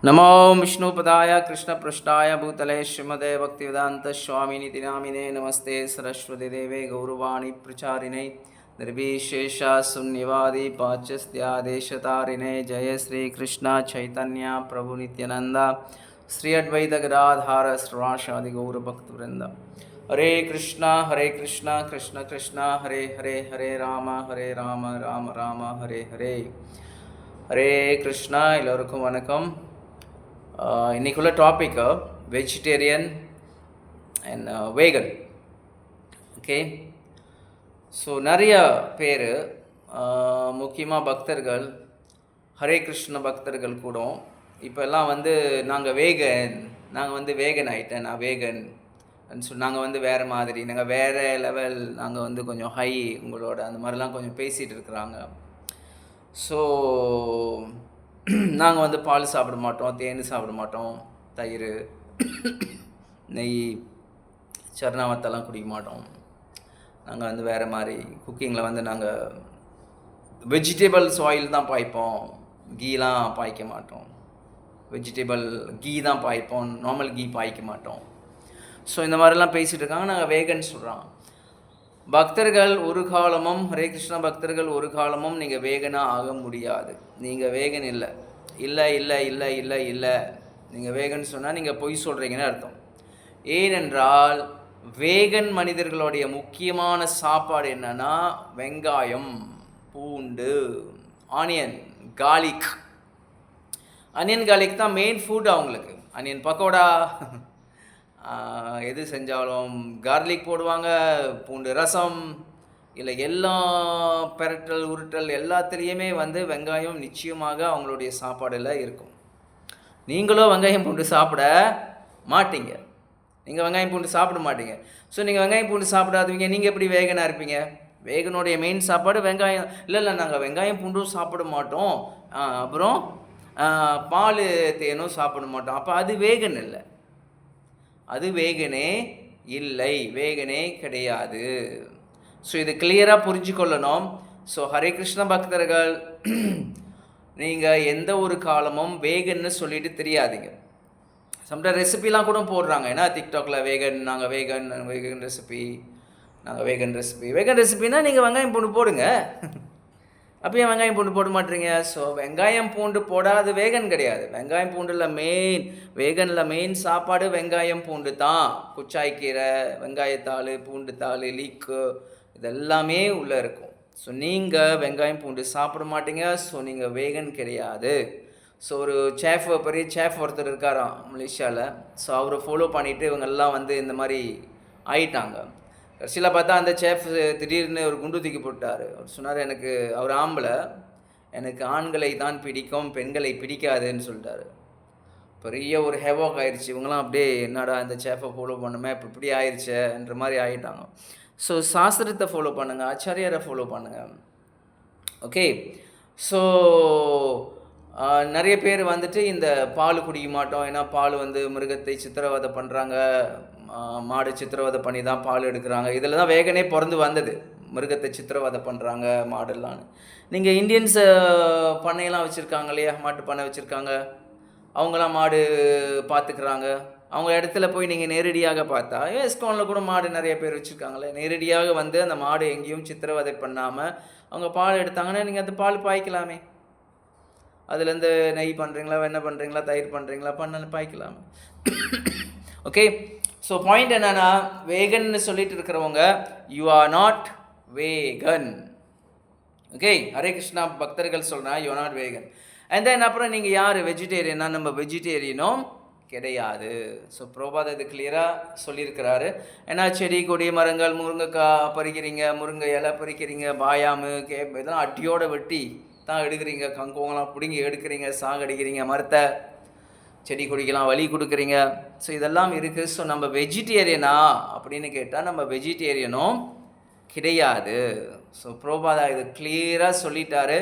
नमो विष्णुपदाय कृष्णपृष्ठाय भूतले श्रीमते भक्तिवेदांत स्वामिनिति नामिने नमस्ते सरस्वती देवे गौरवाणी प्रचारिणे निर्विशेष शून्यवादी पाच्यस्त्यादेशतारिणे जय श्री कृष्ण चैतन्य प्रभु नित्यानंद श्री अद्वैत गदाधार श्रीवासादि गौर भक्तवृंद हरे कृष्णा कृष्ण कृष्ण हरे हरे हरे राम राम राम हरे हरे हरे कृष्णा எல்லோருக்கும் வணக்கம். இன்றைக்குள்ள topic vegetarian and vegan. Okay, so நிறைய பேர் முக்கியமாக பக்தர்கள், ஹரே கிருஷ்ண பக்தர்கள் கூட இப்போ எல்லாம் நாங்கள் வேகன் ஆகிட்டேன், நான் வேகன் நாங்கள் வேறு மாதிரி, நாங்கள் வேறு லெவல், நாங்கள் கொஞ்சம் ஹை உங்களோட அந்த மாதிரிலாம் கொஞ்சம் பேசிகிட்டு இருக்கிறாங்க. ஸோ நாங்கள் பால் சாப்பிட மாட்டோம், தேன் சாப்பிட மாட்டோம், தயிர் நெய் சர்ணாவத்தெல்லாம் குடிக்க மாட்டோம். நாங்கள் வேறு மாதிரி குக்கிங்கில் நாங்கள் வெஜிடபிள்ஸ் ஆயில் தான் பாய்ப்போம், கீலாம் பாய்க்க மாட்டோம். வெஜிடபிள் கீ தான் பாய்ப்போம், நார்மல் கீ பாய்க்க மாட்டோம். ஸோ இந்த மாதிரிலாம் பேசிகிட்டு இருக்காங்க. நாங்கள் வேகன் சொல்கிறோம். பக்தர்கள் ஒரு காலமும், ஹரே கிருஷ்ணா பக்தர்கள் ஒரு காலமும் நீங்கள் வேகனாக ஆக முடியாது. நீங்கள் வேகன் இல்லை இல்லை இல்லை இல்லை இல்லை இல்லை நீங்கள் வேகன் சொன்னால் நீங்கள் பொய் சொல்கிறீங்கன்னு அர்த்தம். ஏனென்றால் வேகன் மனிதர்களுடைய முக்கியமான சாப்பாடு என்னன்னா வெங்காயம், பூண்டு, ஆனியன், கார்லிக். ஆனியன் கார்லிக் தான் மெயின் ஃபுட் அவங்களுக்கு. ஆனியன் பக்கோடா எது செஞ்சாலும் கார்லிக் போடுவாங்க, பூண்டு ரசம், இல்லை எல்லா பெரட்டல் உருட்டல் எல்லாத்துலேயுமே வெங்காயம் நிச்சயமாக அவங்களுடைய சாப்பாடில் இருக்கும். நீங்களும் வெங்காயம் பூண்டு சாப்பிட மாட்டீங்க, நீங்கள் வெங்காயம் பூண்டு சாப்பிட மாட்டீங்க. ஸோ நீங்கள் வெங்காயம் பூண்டு சாப்பிடாதீங்க, நீங்கள் எப்படி வேகனாக இருப்பீங்க? வேகனுடைய மெயின் சாப்பாடு வெங்காயம். இல்லை நாங்கள் வெங்காயம் பூண்டும் சாப்பிட மாட்டோம், அப்புறம் பால் தேனும் சாப்பிட மாட்டோம், அப்போ அது வேகன் இல்லை, அது வேகனே இல்லை, வேகனே கிடையாது. ஸோ இது கிளியராக புரிஞ்சுக்கொள்ளணும். ஸோ ஹரே கிருஷ்ண பக்தர்கள் நீங்கள் எந்த ஒரு காலமும் வேகன்னு சொல்லிட்டு தெரியாதீங்க. சம்டைம் ரெசிபிலாம் கூட போடுறாங்க, ஏன்னா டிக்டாக்ல வேகன், நாங்கள் வேகன் ரெசிபி, நாங்கள் வேகன் ரெசிபினா நீங்கள் வெங்காயம் பூண்டு போடுங்க. அப்போ ஏன் வெங்காயம் பூண்டு போட மாட்டீங்க? ஸோ வெங்காயம் பூண்டு போடாது வேகன் கிடையாது. வெங்காயம் பூண்டில் வேகனில் மெயின் சாப்பாடு வெங்காயம் பூண்டு தான். குச்சாய்க்கீரை, வெங்காயத்தாள், பூண்டு தாள், லீக்கு, இதெல்லாமே உள்ளே இருக்கும். ஸோ நீங்கள் வெங்காயம் பூண்டு சாப்பிட மாட்டீங்க, ஸோ நீங்கள் வேகன் கிடையாது. ஸோ ஒரு பெரிய சேஃப் ஒருத்தர் இருக்காராம் மலேசியாவில். ஸோ அவரை ஃபாலோ பண்ணிவிட்டு இவங்கெல்லாம் இந்த மாதிரி ஆயிட்டாங்க. கடைசியில் பார்த்தா அந்த சேஃப் திடீர்னு ஒரு குண்டு தூக்கி போட்டார். அவர் சொன்னார், அவர் ஆம்பளை, எனக்கு ஆண்களை தான் பிடிக்கும், பெண்களை பிடிக்காதுன்னு சொல்லிட்டாரு. பெரிய ஒரு ஹெவாக் ஆயிடுச்சு. இவங்களாம் அப்படியே என்னடா இந்த சேஃபை ஃபாலோ பண்ணுமே, இப்படி ஆயிடுச்சுன்ற மாதிரி ஆகிட்டாங்க. ஸோ சாஸ்திரத்தை ஃபாலோ பண்ணுங்கள், ஆச்சாரியரை ஃபாலோ பண்ணுங்கள். ஓகே, ஸோ நிறைய பேர் இந்த பால் குடிக்க மாட்டோம், ஏன்னா பால் மிருகத்தை சித்திரவதை பண்ணுறாங்க, மாடு சித்திரவதை பண்ணி தான் பால் எடுக்கிறாங்க. இதில் தான் வேகனே பிறந்து வந்தது, மிருகத்தை சித்திரவதை பண்ணுறாங்க மாடெல்லாம். நீங்கள் இந்தியன்ஸ் பண்ணையெல்லாம் வச்சுருக்காங்க இல்லையா, மாட்டு பண்ணை வச்சுருக்காங்க, அவங்களாம் மாடு பார்த்துக்கிறாங்க. அவங்க இடத்துல போய் நீங்கள் நேரடியாக பார்த்தா, எஸ்கானில் கூட மாடு நிறைய பேர் வச்சுருக்காங்களே, நேரடியாக அந்த மாடு எங்கேயும் சித்திரவதை பண்ணாமல் அவங்க பால் எடுத்தாங்கன்னா நீங்கள் அந்த பால் பாய்க்கலாமே. அதுலேருந்து நெய் பண்ணுறீங்களா, வெண்ணெய் பண்ணுறீங்களா, தயிர் பண்ணுறீங்களா, பண்ணாலும் பாய்க்கலாமே. ஓகே, ஸோ பாயிண்ட் என்னன்னா, வேகன்னு சொல்லிட்டு இருக்கிறவங்க you are not vegan. Okay, Hare Krishna பக்தர்கள் சொல்கிறேன், you are not vegan. And then அப்புறம் நீங்கள் யார் வெஜிடேரியனா? நம்ம வெஜிடேரியனும் கிடையாது. ஸோ பிரபாத் இது கிளியராக சொல்லியிருக்கிறாரு. ஏன்னா செடி கொடி மரங்கள், முருங்கைக்காய் பறிக்கிறீங்க, முருங்கை இலை பறிக்கிறீங்க, பாயாமு கேப் இதெல்லாம் அட்டியோடு வெட்டி தான் எடுக்கிறீங்க, கங்கோங்கெல்லாம் பிடுங்கி எடுக்கிறீங்க, சாகடிக்கிறீங்க, மரத்தை செடி கொடிக்கெல்லாம் வலி கொடுக்குறீங்க. ஸோ இதெல்லாம் இருக்குது. ஸோ நம்ம வெஜிடேரியனா அப்படின்னு கேட்டால் நம்ம வெஜிடேரியனும் கிடையாது. ஸோ பிரபாதா இது கிளியராக சொல்லிட்டாரு,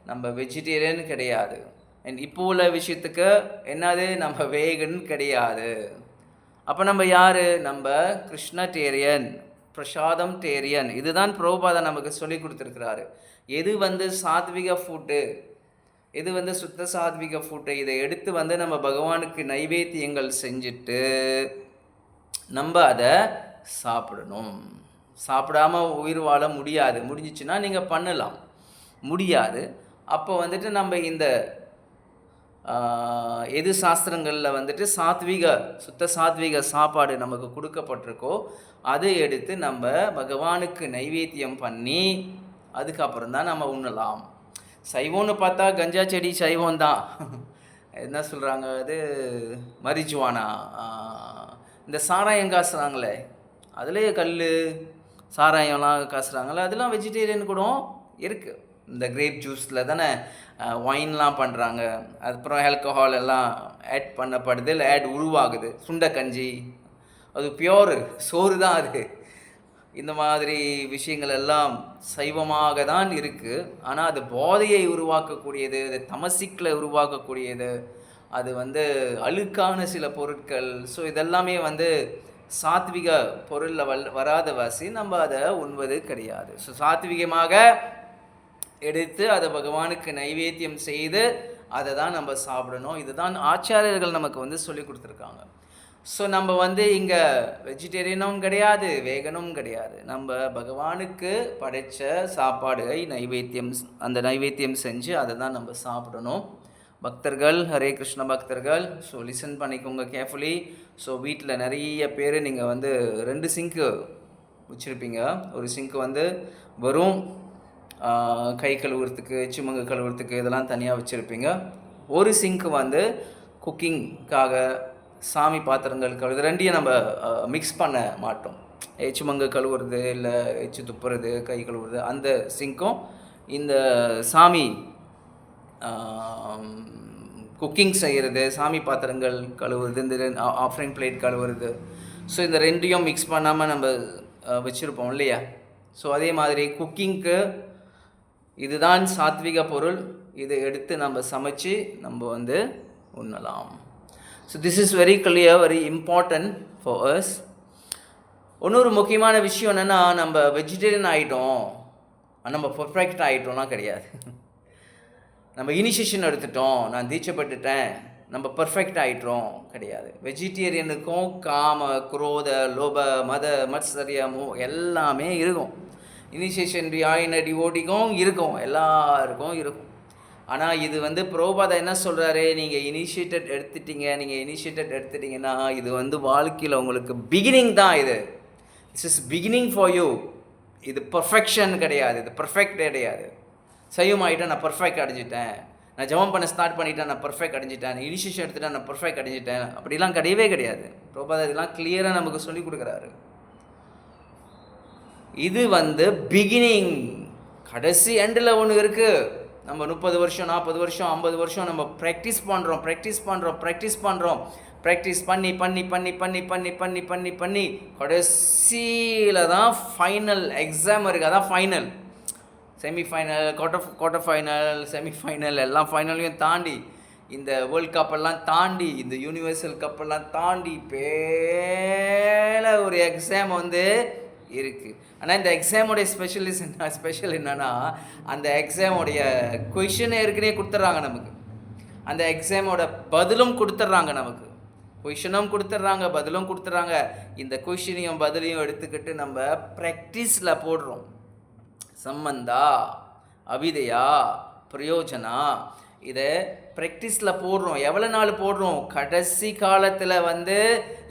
நம்ம வெஜிடேரியன் கிடையாது. அண்ட் இப்போ உள்ள விஷயத்துக்கு என்னது, நம்ம வேகன் கிடையாது. அப்போ நம்ம யார்? நம்ம கிருஷ்ணடேரியன், பிரசாதம் டேரியன். இதுதான் பிரபாதா நமக்கு சொல்லி கொடுத்துருக்கிறாரு. எது சாத்விக ஃபுட்டு, இது வந்து சுத்த சாத்விக ஃபுட்டு. இதை எடுத்து வந்து நம்ம பகவானுக்கு நைவேத்தியங்கள் செஞ்சுட்டு நம்ம அதை சாப்பிடணும். சாப்பிடாம உயிர் வாழ முடியாது. முடிஞ்சிச்சுன்னா நீங்கள் பண்ணலாம், முடியாது. அப்போ வந்துட்டு நம்ம இந்த எது சாஸ்திரங்களில் வந்துட்டு சுத்த சாத்விக சாப்பாடு நமக்கு கொடுக்கப்பட்டிருக்கோ அதை எடுத்து நம்ம பகவானுக்கு நைவேத்தியம் பண்ணி அதுக்கப்புறம் தான் நம்ம உண்ணலாம். சைவம்னு பார்த்தா கஞ்சா செடி சைவம் தான். என்ன சொல்கிறாங்க, அது மரிஜுவானா, இந்த சாராயம் காசுறாங்களே, அதுலேயே கல் சாராயம்லாம் காசுறாங்களே, அதெல்லாம் வெஜிடேரியன் கூட இருக்குது. இந்த கிரேப் ஜூஸில் தானே ஒயின்லாம் பண்ணுறாங்க. அதுக்கப்புறம் ஆல்கஹால் எல்லாம் ஆட் பண்ணப்படுது, இல்லை ஆட் உருவாகுது. சுண்டக்கஞ்சி, அது பியோரு சோறு தான் அது. இந்த மாதிரி விஷயங்கள் எல்லாம் சைவமாக தான் இருக்குது. ஆனால் அது போதையை உருவாக்கக்கூடியது, அது தமசிக்கில் உருவாக்கக்கூடியது, அது வந்து அழுக்கான சில பொருட்கள். ஸோ இதெல்லாமே வந்து சாத்விக பொருளில் வராத வாசி நம்ம அதை உண்பது கிடையாது. ஸோ சாத்விகமாக எடுத்து அதை பகவானுக்கு நைவேத்தியம் செய்து அதை தான் நம்ம சாப்பிடணும். இதுதான் ஆச்சாரியர்கள் நமக்கு வந்து சொல்லி கொடுத்துருக்காங்க. ஸோ நம்ம வந்து இங்கே வெஜிடேரியனும் கிடையாது, வேகனும் கிடையாது. நம்ம பகவானுக்கு படைத்த சாப்பாடுகளை அந்த நைவேத்தியம் செஞ்சு அதை தான் நம்ம சாப்பிடணும். பக்தர்கள், ஹரே கிருஷ்ண பக்தர்கள், ஸோ லிசன் பண்ணிக்கோங்க கேர்ஃபுல்லி. ஸோ வீட்டில் நிறைய பேர் நீங்கள் வந்து 2 சிங்க்கு வச்சுருப்பீங்க. ஒரு சிங்க்கு வந்து வெறும் கை கழுவுறதுக்கு, எச்சிமங்கு கழுவுறதுக்கு இதெல்லாம் தனியாக வச்சுருப்பீங்க. ஒரு சிங்க்கு வந்து குக்கிங்காக, சாமி பாத்திரங்கள் கழுவுறது, ரெண்டையும் நம்ம மிக்ஸ் பண்ண மாட்டோம். எச்சிமங்கு கழுவுறது, இல்லை எச்சு துப்புறது, கை கழுவுறது, அந்த சிங்க்கும் இந்த சாமி குக்கிங் செய்கிறது, சாமி பாத்திரங்கள் கழுவுறது, இந்த ஆஃப்ரிங் பிளேட் கழுவுறது, ஸோ இந்த ரெண்டையும் மிக்ஸ் பண்ணாமல் நம்ம வச்சுருப்போம் இல்லையா. ஸோ அதே மாதிரி குக்கிங்க்கு இதுதான் சாத்விக பொருள். இதை எடுத்து நம்ம சமைச்சு நம்ம வந்து உண்ணலாம். So this is very clear, very important for us. இன்னொரு முக்கியமான விஷயம் என்னென்னா, நம்ம வெஜிடேரியன் ஆகிட்டோம், நம்ம பர்ஃபெக்ட் ஆகிட்டோம்னா கிடையாது. நம்ம இனிஷியேஷன் எடுத்துட்டோம், நான் தீட்சைப்பட்டுட்டேன், நம்ம பர்ஃபெக்ட் ஆகிட்டோம் கிடையாது. வெஜிடேரியனுக்கும் காம, குரோத, லோப, மத, மத்சரியமோ எல்லாமே இருக்கும். இனிஷியேஷன் ஆயின டிவோட்டிக்கும் இருக்கும், எல்லாருக்கும் இருக்கும். ஆனால் இது வந்து பிரபுபாதா என்ன சொல்கிறாரு, நீங்கள் இனிஷியேட்டட் எடுத்துட்டிங்கன்னா இது வந்து வாழ்க்கையில் உங்களுக்கு பிகினிங் தான். This is beginning for you. இது பர்ஃபெக்ஷன் கிடையாது, இது பர்ஃபெக்ட் கிடையாது. சைவம் ஆகிட்டேன், நான் பர்ஃபெக்ட் அடைஞ்சிட்டேன், நான் ஜபம் பண்ண ஸ்டார்ட் பண்ணிட்டேன், நான் பர்ஃபெக்ட் அடைஞ்சிட்டேன், இனிஷியேஷன் எடுத்துட்டேன், நான் பர்ஃபெக்ட் அடைஞ்சிட்டேன், அப்படிலாம் கிடையவே கிடையாது. பிரபுபாதா இதெல்லாம் கிளியராக நமக்கு சொல்லி கொடுக்குறாரு. இது வந்து பிகினிங். கடைசி எண்டில் ஒன்று இருக்குது. நம்ம 30 வருஷம், 40 வருஷம், 50 வருஷம் நம்ம ப்ராக்டிஸ் பண்ணி கடைசியில் தான் ஃபைனல் எக்ஸாம் இருக்குது. அதான் final, semi-final, quarter final, semi-final, எல்லாம் ஃபைனலையும் தாண்டி, இந்த வேர்ல்ட் கப்பெல்லாம் தாண்டி, இந்த யூனிவர்சல் கப்பெல்லாம் தாண்டி பேல ஒரு எக்ஸாம் வந்து இருக்குது. ஆனால் இந்த எக்ஸாமோடைய ஸ்பெஷல் என்னன்னா, அந்த எக்ஸாமோடைய கொஷினை ஏற்கனவே கொடுத்துட்றாங்க நமக்கு, அந்த எக்ஸாமோட பதிலும் கொடுத்துட்றாங்க நமக்கு. கொஷினும் கொடுத்துட்றாங்க, பதிலும் கொடுத்துட்றாங்க. இந்த கொஷினையும் பதிலையும் எடுத்துக்கிட்டு நம்ம ப்ராக்டிஸில் போடுறோம். சம்பந்தா, அவிதையா, பிரயோஜனா, இதை ப்ராக்டிஸில் போடுறோம். எவ்வளோ நாள் போடுறோம்? கடைசி காலத்தில் வந்து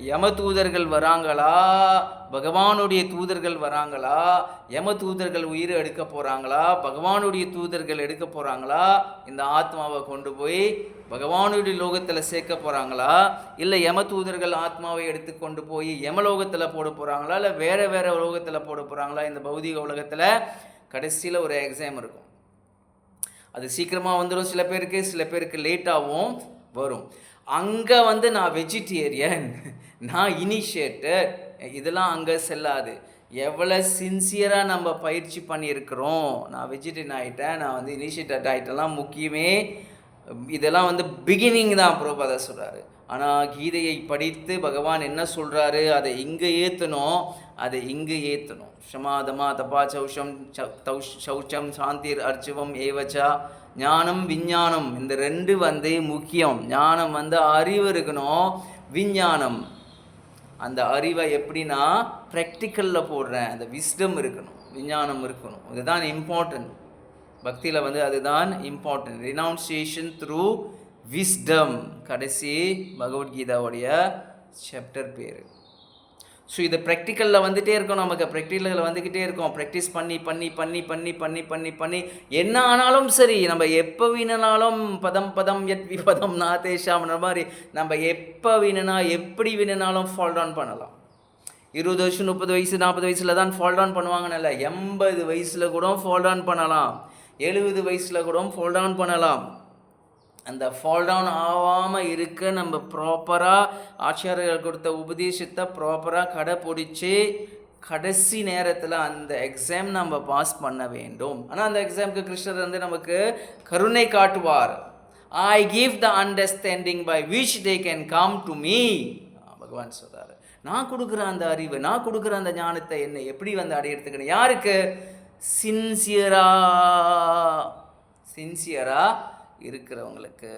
யம தூதர்கள் வராங்களா, பகவானுடைய தூதர்கள் வராங்களா, யம தூதர்கள் உயிர் எடுக்க போகிறாங்களா, பகவானுடைய தூதர்கள் எடுக்க போகிறாங்களா, இந்த ஆத்மாவை கொண்டு போய் பகவானுடைய லோகத்தில் சேர்க்க போகிறாங்களா, இல்லை யம தூதர்கள் ஆத்மாவை எடுத்து கொண்டு போய் யமலோகத்தில் போட போகிறாங்களா, இல்லை வேறு லோகத்தில் போட போகிறாங்களா, இந்த பௌதிக உலகத்தில் கடைசியில் ஒரு எக்ஸாம் இருக்கும். அது சீக்கிரமாக வந்துடும் சில பேருக்கு லேட்டாகவும் வரும். அங்கே வந்து நான் வெஜிடேரியன், நான் இனிஷியேட்டட், இதெல்லாம் அங்கே செல்லாது. எவ்வளோ சின்சியராக நம்ம பயிற்சி பண்ணியிருக்கிறோம், நான் வெஜிடேரியன் ஆகிட்டேன், நான் வந்து இனிஷியேட்டட் ஆகிட்டெல்லாம் முக்கியமே இதெல்லாம் வந்து பிகினிங் தான் பிரபுபாதா சொல்கிறாரு. ஆனால் கீதையை படித்து பகவான் என்ன சொல்கிறாரு, அதை இங்கே ஏற்றணும், அதை இங்கே ஏற்றணும். ஷமாதமா தபா சௌஷம் சௌச்சம் சாந்திர் அர்ச்சுவம் ஏவச்சா ஞானம் விஞ்ஞானம், இந்த ரெண்டு வந்து முக்கியம். ஞானம் வந்து அறிவு இருக்கணும், விஞ்ஞானம் அந்த அறிவை எப்படின்னா ப்ராக்டிக்கலில் போடுறேன், அந்த விஸ்டம் இருக்கணும், விஞ்ஞானம் இருக்கணும். இதுதான் இம்பார்ட்டன்ட். பக்தியில் வந்து அதுதான் இம்பார்ட்டன்ட். ரினவுன்சியேஷன் த்ரூ விஸ்டம், கடைசி பகவத்கீதாவுடைய சாப்டர் பேர். ஸோ இது ப்ராக்டிக்கலில் வந்துகிட்டே இருக்கும், நமக்கு ப்ராக்டிக்கலில் வந்துக்கிட்டே இருக்கும். ப்ராக்டிஸ் பண்ணி பண்ணி பண்ணி பண்ணி பண்ணி பண்ணி பண்ணி என்ன ஆனாலும் சரி, நம்ம எப்போ வீணனாலும் பதம் பதம் எட் விபதம் நாதேஷாம்ன்ற மாதிரி நம்ம எப்போ வீணனா எப்படி வீணனாலும் ஃபால் டவுன் பண்ணலாம். 20 வருஷம் 30 வயசு 40 வயசில் தான் ஃபால் டவுன் பண்ணுவாங்கன்னு இல்லை, 80 வயசில் கூட ஃபால் டவுன் பண்ணலாம், 70 வயசில் கூட ஃபால் டவுன் பண்ணலாம். அந்த ஃபால் டவுன் ஆகாமல் இருக்க நம்ம ப்ராப்பராக ஆச்சாரியர்கள் கொடுத்த உபதேசத்தை ப்ராப்பராக கடைப்பிடிச்சி கடைசி நேரத்தில் அந்த எக்ஸாம் நம்ம பாஸ் பண்ண வேண்டும். ஆனால் அந்த எக்ஸாமுக்கு கிருஷ்ணர் வந்து நமக்கு கருணை காட்டுவார். I give the understanding by which they can come to me. பகவான் சொல்கிறார், நான் கொடுக்குற அந்த அறிவு, நான் கொடுக்குற அந்த ஞானத்தை என்ன எப்படி வந்து அடையிறதுக்குன்னு யாருக்கு? சின்சியராக இருக்கிறவங்களுக்கு.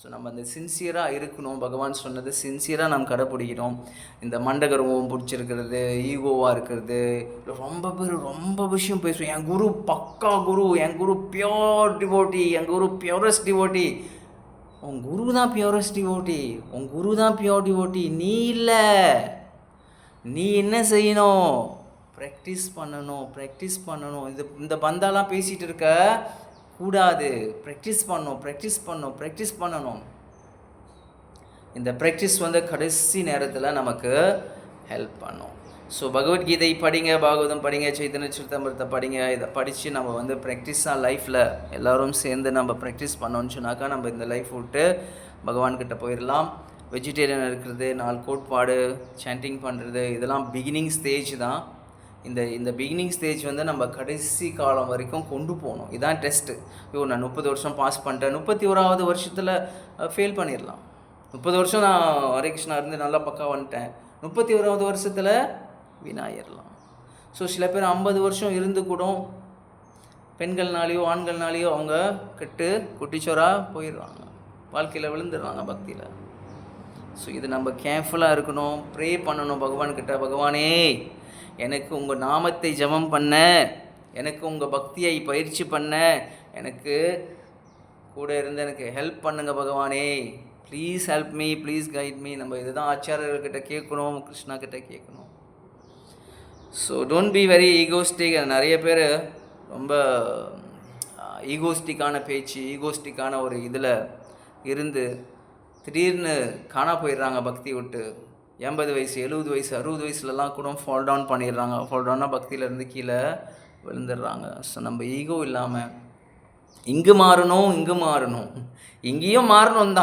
ஸோ நம்ம அந்த சின்சியராக இருக்கணும். பகவான் சொன்னது சின்சியராக நம்ம கடைப்பிடிக்கணும். இந்த மண்டகர்வம் பிடிச்சிருக்கிறது, ஈகோவாக இருக்கிறது, ரொம்ப பேர் ரொம்ப விஷயம் பேசுவோம். என் குரு பக்கா குரு, என் குரு பியோர் டிவோட்டி, என் குரு பியோரஸ்ட் டிவோட்டி. உன் குரு தான் பியோரஸ்ட் டிவோட்டி, உன் குரு தான் பியோர் டிவோட்டி, நீ இல்லை. நீ என்ன செய்யணும்? ப்ராக்டிஸ் பண்ணணும், ப்ராக்டிஸ் பண்ணணும். இந்த பந்தாலாம் பேசிகிட்டு இருக்க கூடாது. ப்ராக்டிஸ் பண்ணணும், ப்ராக்டிஸ் பண்ணணும், ப்ராக்டிஸ் பண்ணணும். இந்த ப்ராக்டிஸ் வந்து கடைசி நேரத்தில் நமக்கு ஹெல்ப் பண்ணும். ஸோ பகவத்கீதை படிங்க, பாகவதம் படிங்க, சைத்தன்ய சரிதாமிரத்தை படிங்க. இதை படித்து நம்ம வந்து ப்ராக்டிஸாக லைஃப்பில் எல்லோரும் சேர்ந்து நம்ம ப்ராக்டிஸ் பண்ணோன்னு சொன்னாக்கா நம்ம இந்த லைஃப் விட்டு பகவான்கிட்ட போயிடலாம். வெஜிடேரியன் இருக்கிறது, 4 கோட்பாடு, சாண்டிங் பண்ணுறது, இதெல்லாம் பிகினிங் ஸ்டேஜ் தான். இந்த பிகினிங் ஸ்டேஜ் வந்து நம்ம கடைசி காலம் வரைக்கும் கொண்டு போகணும். இதான் டெஸ்ட்டு. நான் 30 வருஷம் பாஸ் பண்ணிட்டேன், 31வது வருஷத்தில் ஃபெயில் பண்ணிடலாம். 30 வருஷம் நான் ஹரே கிருஷ்ணா இருந்து நல்லா பக்கா வந்துட்டேன், 31வது வருஷத்தில் வீணாயிடலாம். ஸோ சில பேர் 50 வருஷம் இருந்து கூட பெண்கள்னாலேயோ ஆண்கள்னாலேயோ அவங்க குட்டிச்சோராக போயிடுறாங்க, வாழ்க்கையில் விழுந்துடுறாங்க பக்தியில். ஸோ இது நம்ம கேர்ஃபுல்லாக இருக்கணும், ப்ரே பண்ணணும் பகவான்கிட்ட. பகவானே, எனக்கு உங்கள் நாமத்தை ஜபம் பண்ண, எனக்கு உங்கள் பக்தியை பயிற்சி பண்ண, எனக்கு கூட இருந்து எனக்கு ஹெல்ப் பண்ணுங்கள் பகவானே, please help me, please guide me. நம்ம இதுதான் ஆச்சாரியர்கிட்ட கேட்கணும், கிருஷ்ணா கிட்ட கேட்கணும். So don't be very egoistic. நிறைய பேர் ரொம்ப ஈகோஸ்டிக்கான பேச்சு, ஈகோஸ்டிக்கான ஒரு இதில் இருந்து திடீர்னு காணா போயிடுறாங்க பக்தி விட்டு. 80 வயசு 70 வயசு 60 வயசுலலாம் கூட ஃபால் டவுன் பண்ணிடுறாங்க. ஃபால் டவுனாக பக்தியிலேருந்து கீழே விழுந்துடுறாங்க. ஸோ நம்ம ஈகோ இல்லாமல் இங்கே மாறணும், இங்கேயும் மாறணும்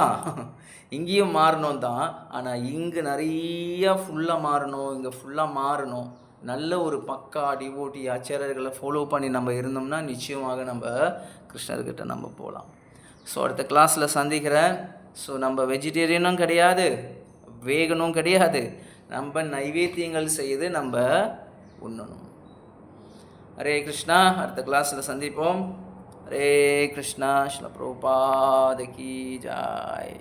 தான், ஆனால் இங்கே நிறையா ஃபுல்லாக மாறணும், இங்கே ஃபுல்லாக மாறணும். நல்ல ஒரு பக்கா டிவோட்டி ஆச்சாரியர்களை ஃபாலோ பண்ணி நம்ம இருந்தோம்னா நிச்சயமாக நம்ம கிருஷ்ணர்கிட்ட நம்ம போகலாம். ஸோ அடுத்த கிளாஸில் சந்திக்கிறேன். ஸோ நம்ம வெஜிடேரியனும் கிடையாது, வேகனும் கிடையாது, நம்ம நைவேத்தியங்கள் செய்து நம்ம உண்ணணும். ஹரே கிருஷ்ணா. அடுத்த கிளாஸில் சந்திப்போம். ஹரே கிருஷ்ணா. ஸ்ரீல பிரபுபாத கி ஜாய்.